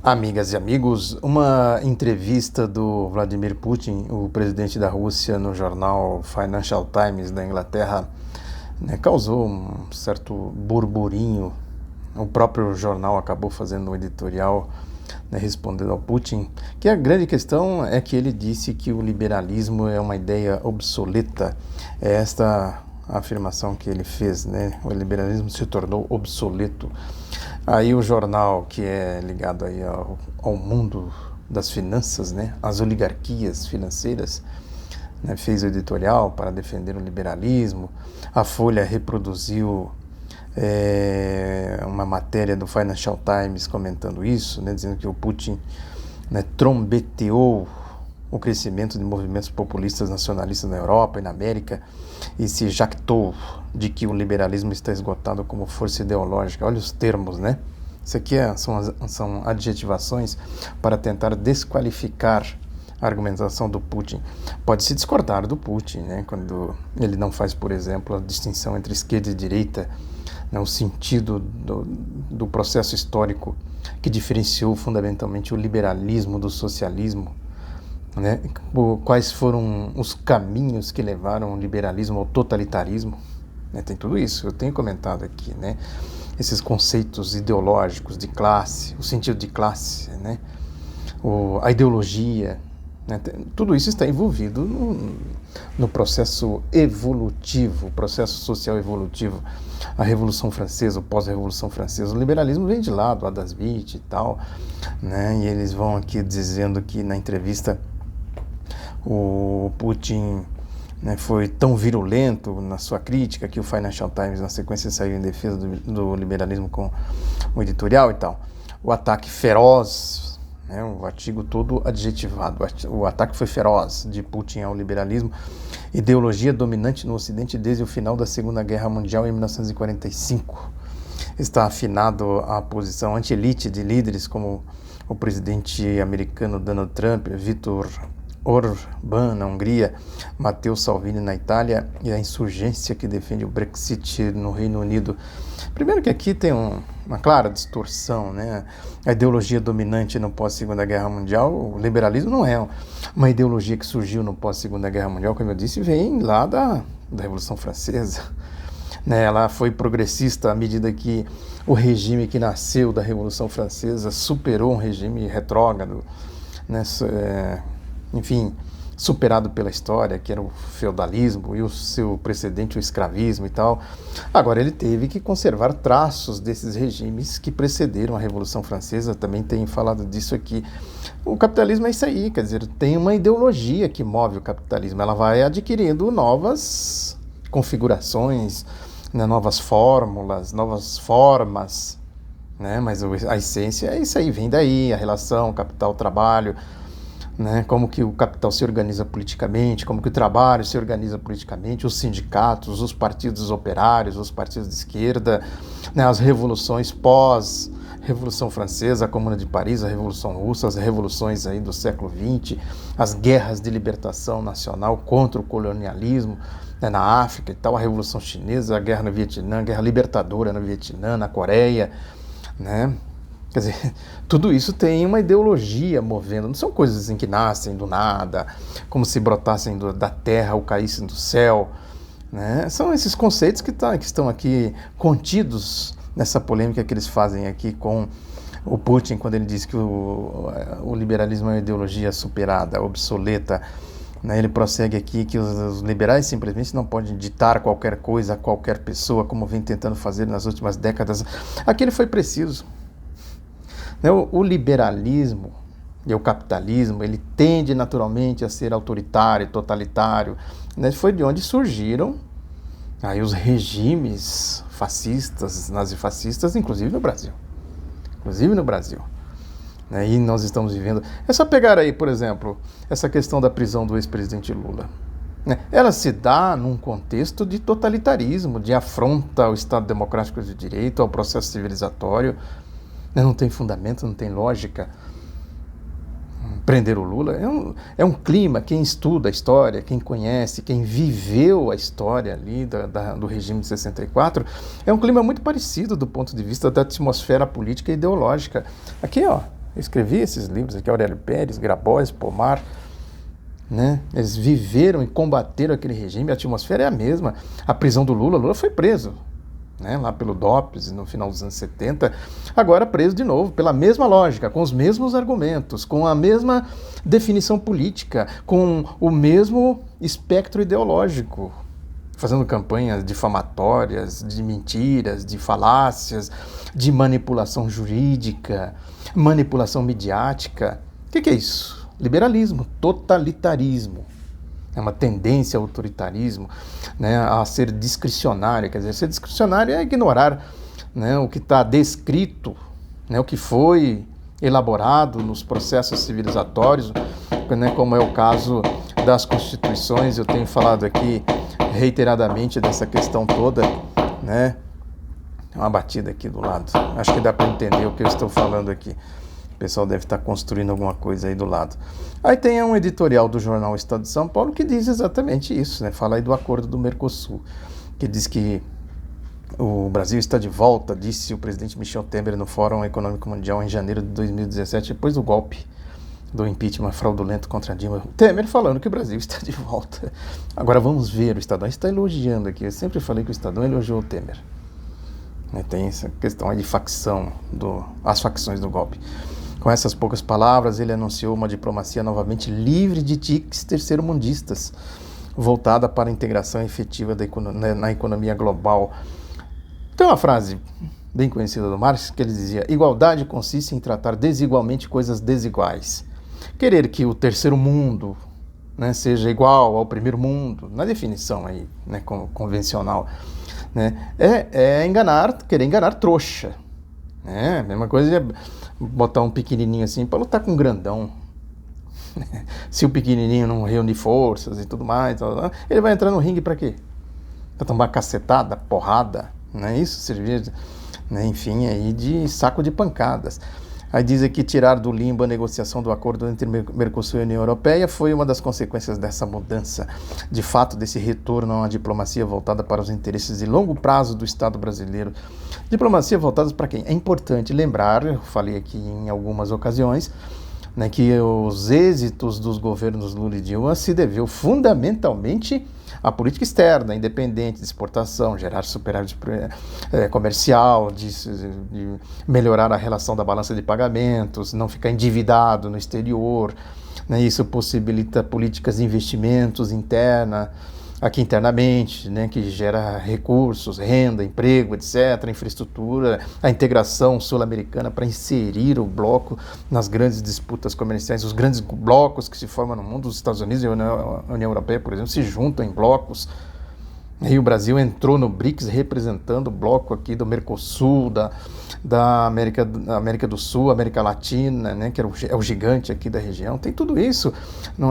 Amigas e amigos, uma entrevista do Vladimir Putin, o presidente da Rússia, no jornal Financial Times da Inglaterra, causou um certo burburinho. O próprio jornal acabou fazendo um editorial, respondendo ao Putin, que a grande questão é que ele disse que o liberalismo é uma ideia obsoleta. É esta a afirmação que ele fez, O liberalismo se tornou obsoleto. Aí o jornal, que é ligado aí ao mundo das finanças, as oligarquias financeiras, fez o editorial para defender o liberalismo. A Folha reproduziu uma matéria do Financial Times comentando isso, dizendo que o Putin trombeteou o crescimento de movimentos populistas nacionalistas na Europa e na América e se jactou de que o liberalismo está esgotado como força ideológica. Olha os termos, Isso aqui são adjetivações para tentar desqualificar a argumentação do Putin. Pode-se discordar do Putin, quando ele não faz, por exemplo, a distinção entre esquerda e direita, o sentido do processo histórico que diferenciou fundamentalmente o liberalismo do socialismo, quais foram os caminhos que levaram o liberalismo ao totalitarismo. Tem tudo isso, eu tenho comentado aqui, esses conceitos ideológicos de classe, o sentido de classe, a ideologia, tudo isso está envolvido no processo evolutivo, processo social evolutivo. A Revolução Francesa, o pós-Revolução Francesa, o liberalismo vem de lá, do Adam Smith e tal, e eles vão aqui dizendo que na entrevista o Putin foi tão virulento na sua crítica que o Financial Times, na sequência, saiu em defesa do liberalismo com o editorial e tal. O ataque feroz, o artigo todo adjetivado, o ataque foi feroz de Putin ao liberalismo, ideologia dominante no Ocidente desde o final da Segunda Guerra Mundial em 1945. Está afinado a posição anti-elite de líderes como o presidente americano Donald Trump, Viktor Orbán na Hungria, Matteo Salvini na Itália e a insurgência que defende o Brexit no Reino Unido. Primeiro que aqui tem uma clara distorção, A ideologia dominante no pós-Segunda Guerra Mundial, o liberalismo não é uma ideologia que surgiu no pós-Segunda Guerra Mundial, como eu disse, vem lá da Revolução Francesa. Ela foi progressista à medida que o regime que nasceu da Revolução Francesa superou um regime retrógrado, enfim, superado pela história, que era o feudalismo e o seu precedente, o escravismo e tal. Agora, ele teve que conservar traços desses regimes que precederam a Revolução Francesa. Também tenho falado disso aqui. O capitalismo é isso aí, quer dizer, tem uma ideologia que move o capitalismo. Ela vai adquirindo novas configurações, novas fórmulas, novas formas, mas a essência é isso aí, vem daí, a relação capital-trabalho, como que o capital se organiza politicamente, como que o trabalho se organiza politicamente, os sindicatos, os partidos operários, os partidos de esquerda, as revoluções pós-Revolução Francesa, a Comuna de Paris, a Revolução Russa, as revoluções aí do século XX, as guerras de libertação nacional contra o colonialismo, na África e tal, a Revolução Chinesa, a guerra no Vietnã, a guerra libertadora no Vietnã, na Coreia, Quer dizer, tudo isso tem uma ideologia movendo, não são coisas que nascem do nada, como se brotassem da terra ou caíssem do céu, São esses conceitos que estão aqui contidos nessa polêmica que eles fazem aqui com o Putin, quando ele diz que o liberalismo é uma ideologia superada, obsoleta. Ele prossegue aqui que os liberais simplesmente não podem ditar qualquer coisa a qualquer pessoa, como vem tentando fazer nas últimas décadas. Aqui ele foi preciso. O liberalismo e o capitalismo, ele tende naturalmente a ser autoritário, totalitário. Foi de onde surgiram aí os regimes fascistas, nazifascistas, inclusive no Brasil. E nós estamos vivendo... É só pegar aí, por exemplo, essa questão da prisão do ex-presidente Lula. Ela se dá num contexto de totalitarismo, de afronta ao Estado Democrático de Direito, ao processo civilizatório. Não tem fundamento, não tem lógica. Prender o Lula é um clima, quem estuda a história, quem conhece, quem viveu a história ali do regime de 64, é um clima muito parecido do ponto de vista da atmosfera política e ideológica. Aqui, Eu escrevi esses livros aqui, Aurélio Pérez, Grabois, Pomar, né? Eles viveram e combateram aquele regime, a atmosfera é a mesma. A prisão do Lula foi preso, né? Lá pelo DOPS, no final dos anos 70, agora preso de novo, pela mesma lógica, com os mesmos argumentos, com a mesma definição política, com o mesmo espectro ideológico, fazendo campanhas difamatórias, de mentiras, de falácias, de manipulação jurídica, manipulação midiática. O que é isso? Liberalismo, totalitarismo. É uma tendência ao autoritarismo, né, a ser discricionário. Quer dizer, ser discricionário é ignorar, né, o que está descrito, né, o que foi elaborado nos processos civilizatórios, né, como é o caso das constituições. Eu tenho falado aqui reiteradamente dessa questão toda, né? Tem uma batida aqui do lado. Acho que dá para entender o que eu estou falando aqui. O pessoal deve estar construindo alguma coisa aí do lado. Aí tem um editorial do jornal Estado de São Paulo que diz exatamente isso, né? Fala aí do acordo do Mercosul, que diz que o Brasil está de volta, disse o presidente Michel Temer no Fórum Econômico Mundial em janeiro de 2017, depois do golpe do impeachment fraudulento contra Dilma. Temer falando que o Brasil está de volta. Agora vamos ver, o Estadão está elogiando aqui. Eu sempre falei que o Estadão elogiou o Temer. Tem essa questão aí de facção, as facções do golpe. Com essas poucas palavras, ele anunciou uma diplomacia novamente livre de tiques terceiro-mundistas, voltada para a integração efetiva na economia global. Tem uma frase bem conhecida do Marx que ele dizia: igualdade consiste em tratar desigualmente coisas desiguais. Querer que o terceiro mundo, né, seja igual ao primeiro mundo, na definição aí, né, convencional, né, querer enganar trouxa. A mesma coisa é botar um pequenininho assim para lutar com um grandão. Se o pequenininho não reúne forças e tudo mais, ele vai entrar no ringue para quê? Para tomar cacetada, porrada, não é isso? Servir, né, enfim, aí de saco de pancadas. Aí diz aqui: tirar do limbo a negociação do acordo entre Mercosul e União Europeia foi uma das consequências dessa mudança. De fato, desse retorno a uma diplomacia voltada para os interesses de longo prazo do Estado brasileiro. Diplomacia voltada para quem? É importante lembrar, eu falei aqui em algumas ocasiões, né, que os êxitos dos governos Lula e Dilma se deveu fundamentalmente à política externa, independente de exportação, gerar superávit comercial, de melhorar a relação da balança de pagamentos, não ficar endividado no exterior, né, isso possibilita políticas de investimentos aqui internamente, né, que gera recursos, renda, emprego, etc., infraestrutura, a integração sul-americana para inserir o bloco nas grandes disputas comerciais, os grandes blocos que se formam no mundo, os Estados Unidos e a União Europeia, por exemplo, se juntam em blocos. E o Brasil entrou no BRICS representando o bloco aqui do Mercosul, da América do Sul, América Latina, né, que é o gigante aqui da região. Tem tudo isso.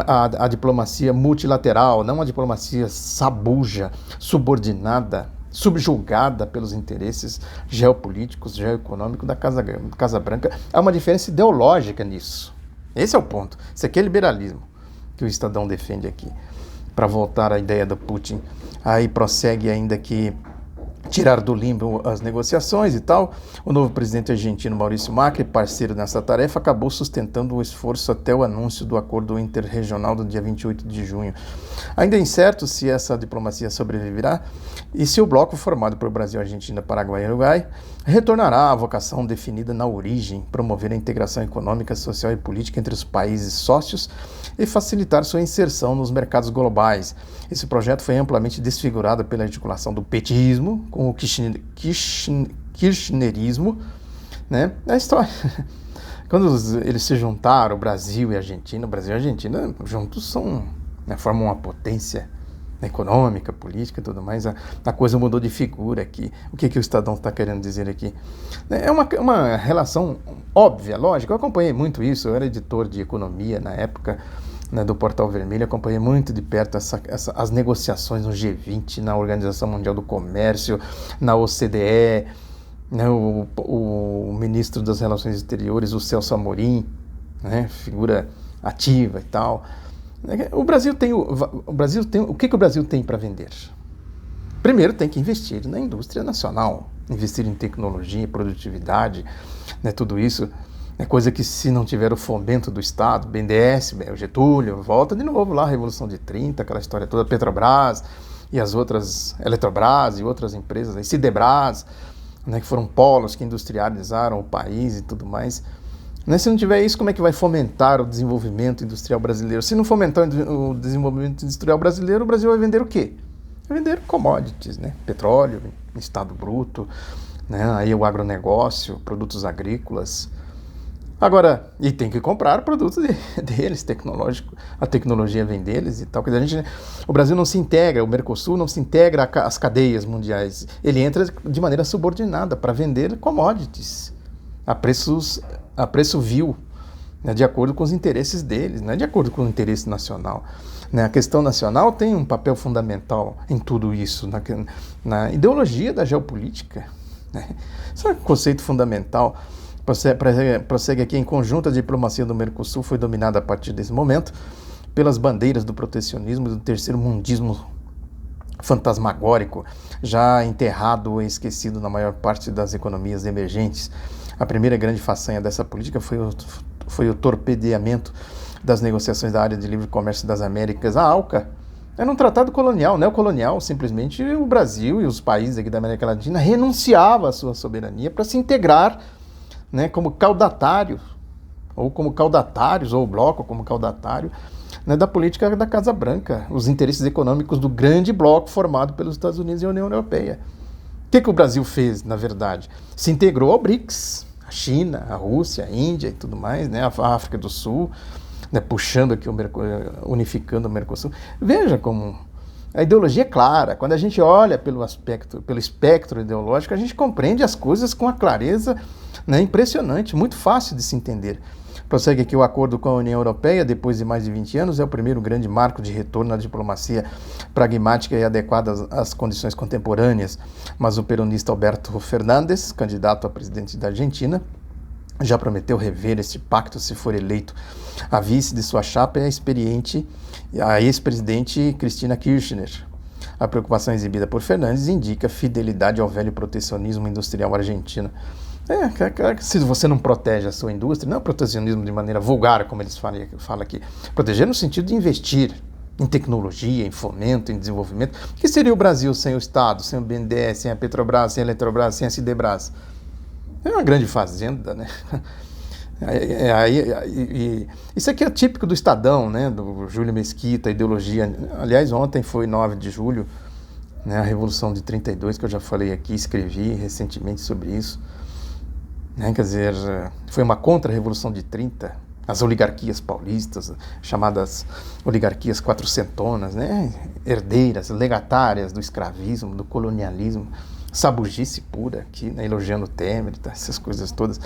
A diplomacia multilateral, não a diplomacia sabuja, subordinada, subjugada pelos interesses geopolíticos, geoeconômicos da Casa Branca. Há uma diferença ideológica nisso. Esse é o ponto. Isso aqui é liberalismo que o Estadão defende aqui. Para voltar à ideia do Putin, aí prossegue ainda que tirar do limbo as negociações e tal. O novo presidente argentino Maurício Macri, parceiro nessa tarefa, acabou sustentando o esforço até o anúncio do acordo interregional do dia 28 de junho. Ainda é incerto se essa diplomacia sobreviverá e se o bloco formado por Brasil, Argentina, Paraguai e Uruguai retornará à vocação definida na origem, promover a integração econômica, social e política entre os países sócios e facilitar sua inserção nos mercados globais. Esse projeto foi amplamente desfigurado pela articulação do petismo com o kirchnerismo, né? A história. Quando eles se juntaram, o Brasil e a Argentina juntos formam uma potência econômica, política e tudo mais. A coisa mudou de figura aqui. O que o Estadão está querendo dizer aqui? É uma relação óbvia, lógica. Eu acompanhei muito isso, eu era editor de economia na época, né, do Portal Vermelho, acompanhei muito de perto as negociações no G20, na Organização Mundial do Comércio, na OCDE, né, o ministro das Relações Exteriores, o Celso Amorim, né, figura ativa e tal. O que o Brasil tem para vender? Primeiro tem que investir na indústria nacional, investir em tecnologia, produtividade, né, tudo isso. É coisa que, se não tiver o fomento do Estado, BNDES, o Getúlio, volta de novo lá, a Revolução de 30, aquela história toda, Petrobras e as outras, Eletrobras e outras empresas, aí, Sidebras, né, que foram polos que industrializaram o país e tudo mais. Né, se não tiver isso, como é que vai fomentar o desenvolvimento industrial brasileiro? Se não fomentar o desenvolvimento industrial brasileiro, o Brasil vai vender o quê? Vai vender commodities, né? Petróleo, em estado bruto, né? Aí o agronegócio, produtos agrícolas. Agora, e tem que comprar produtos deles, tecnológico, a tecnologia vem deles e tal. Quer dizer, o Brasil não se integra, o Mercosul não se integra às cadeias mundiais. Ele entra de maneira subordinada para vender commodities a preço vil, né, de acordo com os interesses deles, não é de acordo com o interesse nacional. Né? A questão nacional tem um papel fundamental em tudo isso, na ideologia da geopolítica. Né? Esse é um conceito fundamental. Prossegue aqui: em conjunto, a diplomacia do Mercosul foi dominada a partir desse momento pelas bandeiras do protecionismo e do terceiro mundismo fantasmagórico, já enterrado ou esquecido na maior parte das economias emergentes. A primeira grande façanha dessa política foi o torpedeamento das negociações da área de livre comércio das Américas, a ALCA. Era um tratado colonial, neocolonial. Simplesmente o Brasil e os países aqui da América Latina renunciavam à sua soberania para se integrar, né, como caudatários, ou o bloco como caudatário, né, da política da Casa Branca, os interesses econômicos do grande bloco formado pelos Estados Unidos e a União Europeia. O que o Brasil fez, na verdade? Se integrou ao BRICS, a China, a Rússia, a Índia e tudo mais, né, a África do Sul, né, puxando aqui, unificando o Mercosul. Veja como a ideologia é clara. Quando a gente olha pelo espectro ideológico, a gente compreende as coisas com a clareza, né, impressionante, muito fácil de se entender. Prossegue aqui: o acordo com a União Europeia, depois de mais de 20 anos, é o primeiro grande marco de retorno à diplomacia pragmática e adequada às condições contemporâneas. Mas o peronista Alberto Fernandes, candidato a presidente da Argentina, já prometeu rever este pacto se for eleito. A vice de sua chapa é a ex-presidente Cristina Kirchner. A preocupação exibida por Fernandes indica fidelidade ao velho protecionismo industrial argentino. Se você não protege a sua indústria, não é protecionismo de maneira vulgar, como eles falam aqui. Proteger no sentido de investir em tecnologia, em fomento, em desenvolvimento. O que seria o Brasil sem o Estado, sem o BNDES, sem a Petrobras, sem a Eletrobras, sem a Sidebras? É uma grande fazenda, né? Isso aqui é típico do Estadão, né? Do Júlio Mesquita, a ideologia. Aliás, ontem foi 9 de julho, né? A Revolução de 32, que eu já falei aqui, escrevi recentemente sobre isso. Né? Quer dizer, foi uma contra-revolução de 30, as oligarquias paulistas, chamadas oligarquias quatrocentonas, né? Herdeiras, legatárias do escravismo, do colonialismo, sabugice pura aqui, né? Elogiando Temer, tá? Essas coisas todas.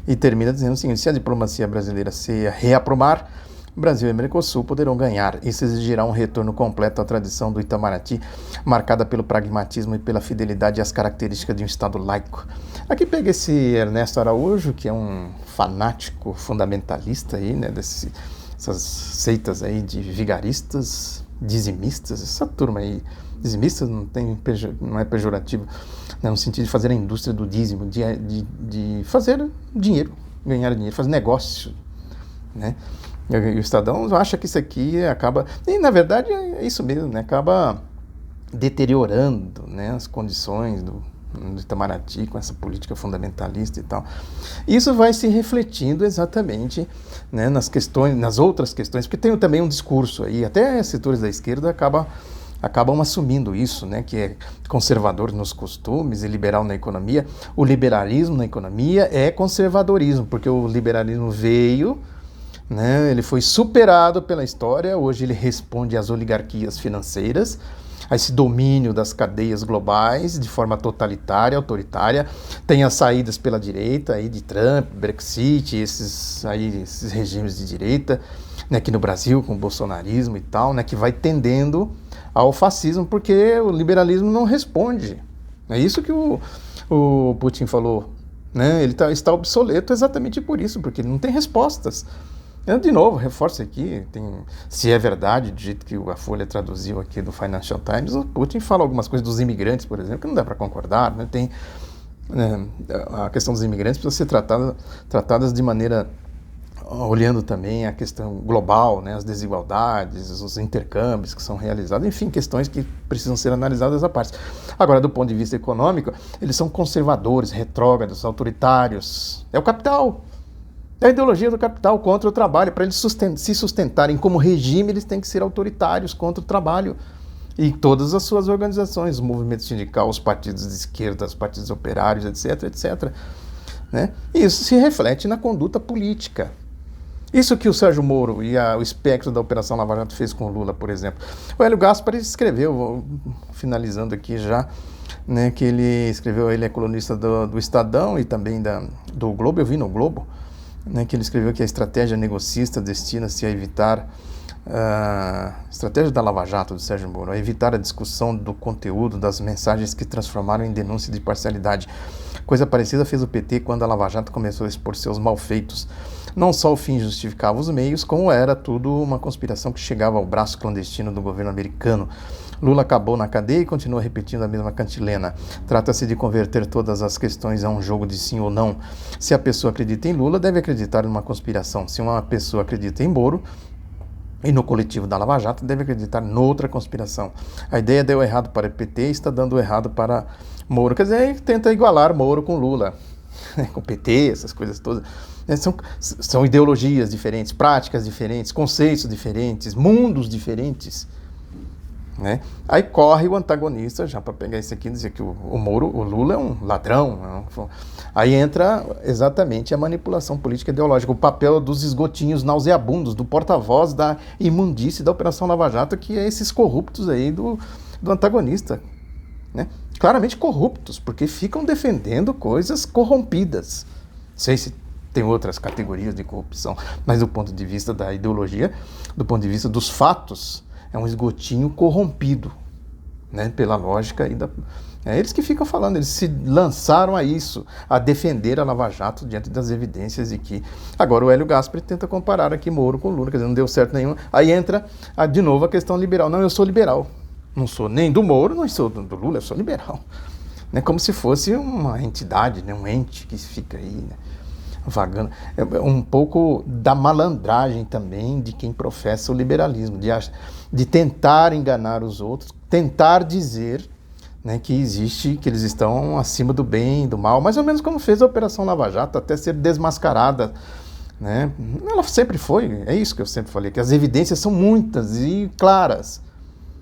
E termina dizendo o seguinte: se a diplomacia brasileira se reaprumar, Brasil e Mercosul poderão ganhar. Isso exigirá um retorno completo à tradição do Itamaraty, marcada pelo pragmatismo e pela fidelidade às características de um Estado laico. Aqui pega esse Ernesto Araújo, que é um fanático fundamentalista aí, né, essas seitas aí de vigaristas, dizimistas, essa turma aí. Dizimistas não é pejorativo, né, no sentido de fazer a indústria do dízimo, de fazer dinheiro, ganhar dinheiro, fazer negócio, né? E o Estadão acha que isso aqui acaba... E, na verdade, é isso mesmo, né? Acaba deteriorando, né, as condições do Itamaraty com essa política fundamentalista e tal. Isso vai se refletindo exatamente, né, nas outras questões, porque tem também um discurso aí, até setores da esquerda acabam assumindo isso, né, que é conservador nos costumes e liberal na economia. O liberalismo na economia é conservadorismo, porque o liberalismo veio... né, ele foi superado pela história, hoje ele responde às oligarquias financeiras, a esse domínio das cadeias globais de forma totalitária, autoritária. Tem as saídas pela direita, aí de Trump, Brexit, esses regimes de direita, né, aqui no Brasil com o bolsonarismo e tal, né, que vai tendendo ao fascismo, porque o liberalismo não responde. É isso que o Putin falou, né, ele está obsoleto exatamente por isso, porque ele não tem respostas. Eu, de novo, reforço aqui, se é verdade, do jeito que a Folha traduziu aqui do Financial Times, o Putin fala algumas coisas dos imigrantes, por exemplo, que não dá para concordar, né? né, a questão dos imigrantes precisa ser tratadas de maneira, olhando também a questão global, né, as desigualdades, os intercâmbios que são realizados, enfim, questões que precisam ser analisadas à parte. Agora, do ponto de vista econômico, eles são conservadores, retrógrados, autoritários. É o capital. É a ideologia do capital contra o trabalho. Para eles se sustentarem como regime, eles têm que ser autoritários contra o trabalho. E todas as suas organizações, o movimento sindical, os partidos de esquerda, os partidos operários, etc, etc. Né? E isso se reflete na conduta política. Isso que o Sérgio Moro e o espectro da Operação Lava Jato fez com o Lula, por exemplo. O Hélio Gaspari escreveu, finalizando aqui já, né, que ele escreveu, ele é colunista do Estadão e também do Globo, eu vi no Globo, né, que ele escreveu que a estratégia negocista destina-se a evitar, estratégia da Lava Jato, do Sérgio Moro, a evitar a discussão do conteúdo das mensagens que transformaram em denúncia de parcialidade. Coisa parecida fez o PT quando a Lava Jato começou a expor seus malfeitos. Não só o fim justificava os meios, como era tudo uma conspiração que chegava ao braço clandestino do governo americano. Lula acabou na cadeia e continua repetindo a mesma cantilena. Trata-se de converter todas as questões a um jogo de sim ou não. Se a pessoa acredita em Lula, deve acreditar numa conspiração. Se uma pessoa acredita em Moro e no coletivo da Lava Jato, deve acreditar noutra conspiração. A ideia deu errado para o PT e está dando errado para Moro. Quer dizer, tenta igualar Moro com Lula, com o PT, essas coisas todas. São ideologias diferentes, práticas diferentes, conceitos diferentes, mundos diferentes. Né? Aí corre o antagonista, já para pegar isso aqui e dizer que o Moro, o Lula é um ladrão. Aí entra exatamente a manipulação política ideológica, o papel dos esgotinhos nauseabundos, do porta-voz da imundície da Operação Lava Jato, que é esses corruptos aí do antagonista. Né? Claramente corruptos, porque ficam defendendo coisas corrompidas. Não sei se tem outras categorias de corrupção, mas do ponto de vista da ideologia, do ponto de vista dos fatos, é um esgotinho corrompido, né, pela lógica é eles que ficam falando, eles se lançaram a isso, a defender a Lava Jato diante das evidências de que... Agora o Hélio Gaspari tenta comparar aqui Moro com Lula, quer dizer, não deu certo nenhum. Aí entra de novo a questão liberal. Não, eu sou liberal. Não sou nem do Moro, não sou do Lula, eu sou liberal. Né, como se fosse uma entidade, né, um ente que fica aí, né, vagando. É um pouco da malandragem também de quem professa o liberalismo, de tentar enganar os outros, tentar dizer, né, que eles estão acima do bem e do mal, mais ou menos como fez a Operação Lava Jato, até ser desmascarada. Né? Ela sempre foi, é isso que eu sempre falei, que as evidências são muitas e claras,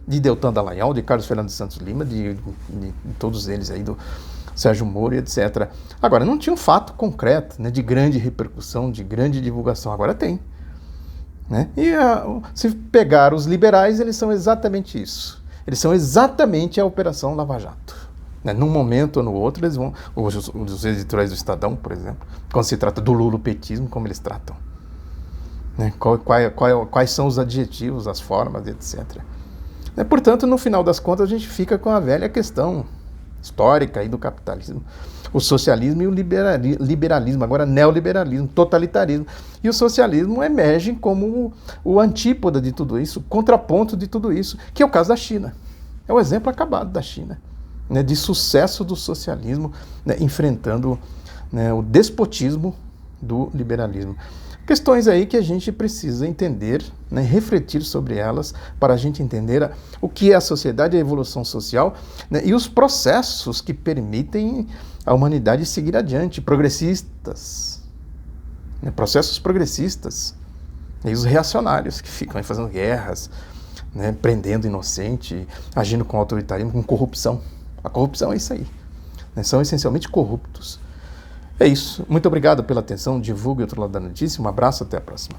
de Deltan Dallagnol, de Carlos Fernando Santos Lima, de todos eles aí, do Sérgio Moro e etc. Agora, não tinha um fato concreto, né, de grande repercussão, de grande divulgação. Agora tem. Né? E se pegar os liberais, eles são exatamente isso. Eles são exatamente a Operação Lava Jato. Né? Num momento ou no outro, eles vão... Os editorais do Estadão, por exemplo, quando se trata do lulopetismo, como eles tratam. Né? Quais são os adjetivos, as formas, etc. Né? Portanto, no final das contas, a gente fica com a velha questão histórica aí do capitalismo, o socialismo e o liberalismo, agora neoliberalismo, totalitarismo. E o socialismo emerge como o antípoda de tudo isso, o contraponto de tudo isso, que é o caso da China. É o exemplo acabado da China, né, de sucesso do socialismo, né, enfrentando, né, o despotismo do liberalismo. Questões aí que a gente precisa entender, né, refletir sobre elas, para a gente entender o que é a sociedade, a evolução social, né, e os processos que permitem a humanidade seguir adiante, progressistas, né, processos progressistas, e os reacionários que ficam aí fazendo guerras, né, prendendo inocente, agindo com autoritarismo, com corrupção. A corrupção é isso aí, né, são essencialmente corruptos. É isso. Muito obrigado pela atenção. Divulgue o Outro Lado da Notícia. Um abraço, até a próxima.